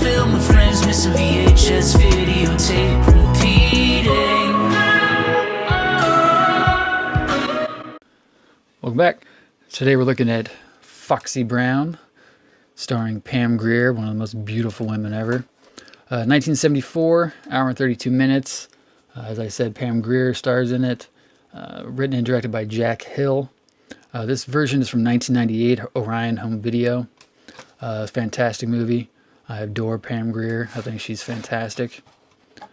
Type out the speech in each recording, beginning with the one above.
film with friends, missing VHS videotape repeating. Welcome back. Today we're looking at Foxy Brown, starring Pam Grier, one of the most beautiful women ever. 1974, hour and 32 minutes. As I said, Pam Grier stars in it. Written and directed by Jack Hill. This version is from 1998, Orion Home Video. Fantastic movie. I adore Pam Grier. I think she's fantastic. I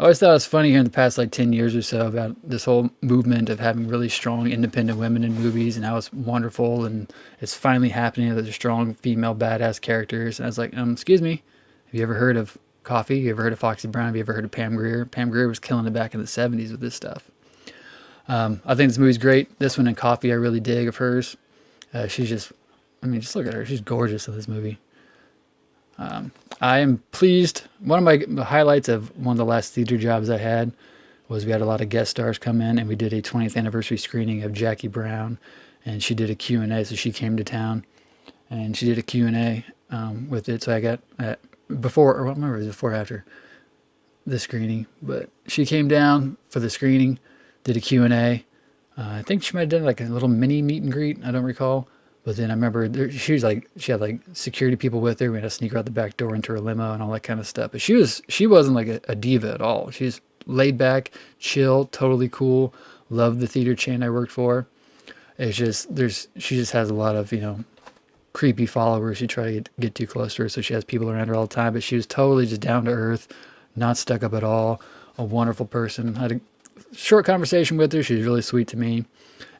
always thought it was funny here in the past 10 years or so about this whole movement of having really strong independent women in movies and how it's wonderful and it's finally happening that there's strong female badass characters. And I was like, excuse me, have you ever heard of Coffee? Have you ever heard of Foxy Brown? Have you ever heard of Pam Grier? Pam Grier was killing it back in the 70s with this stuff. I think this movie's great. This one and Coffee I really dig of hers. She's just, just look at her. She's gorgeous in this movie. I am pleased. One of my highlights of one of the last theater jobs I had was we had a lot of guest stars come in, and we did a 20th anniversary screening of Jackie Brown, and she did a Q&A, so she came to town, and she did a Q&A with it, so I got, before, or I don't remember if it was before or after the screening, but she came down for the screening, did a Q&A. I think she might have done a little mini meet and greet, I don't recall. But then I remember she had security people with her. We had to sneak her out the back door into her limo and all that kind of stuff. But she wasn't a diva at all. She's laid back, chill, totally cool. Loved the theater chain I worked for. It's just she just has a lot of creepy followers who try to get too close to her. So she has people around her all the time. But she was totally just down to earth, not stuck up at all. A wonderful person. I had a short conversation with her. She was really sweet to me.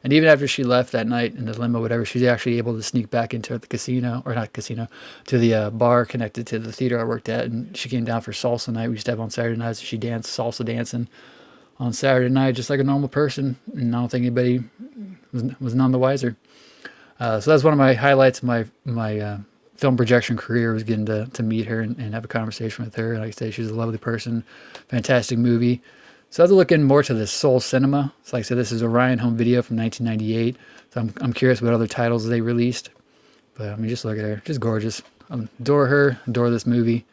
And even after she left that night in the limo, whatever, she's actually able to sneak back into the casino, or not casino, to the bar connected to the theater I worked at. And she came down for salsa night. We used to have on Saturday nights. She danced salsa dancing on Saturday night, just like a normal person. And I don't think anybody was none the wiser. So that's one of my highlights of my film projection career, was getting to meet her and have a conversation with her. And like I say, she's a lovely person. Fantastic movie. So I was looking more to the soul cinema. So like I said, this is Orion Home Video from 1998. So I'm curious what other titles they released. But just look at her. Just gorgeous. Adore her. Adore this movie.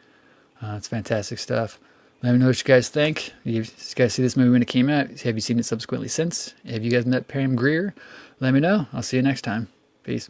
It's fantastic stuff. Let me know what you guys think. You guys see this movie when it came out? Have you seen it subsequently since? Have you guys met Pam Grier? Let me know. I'll see you next time. Peace.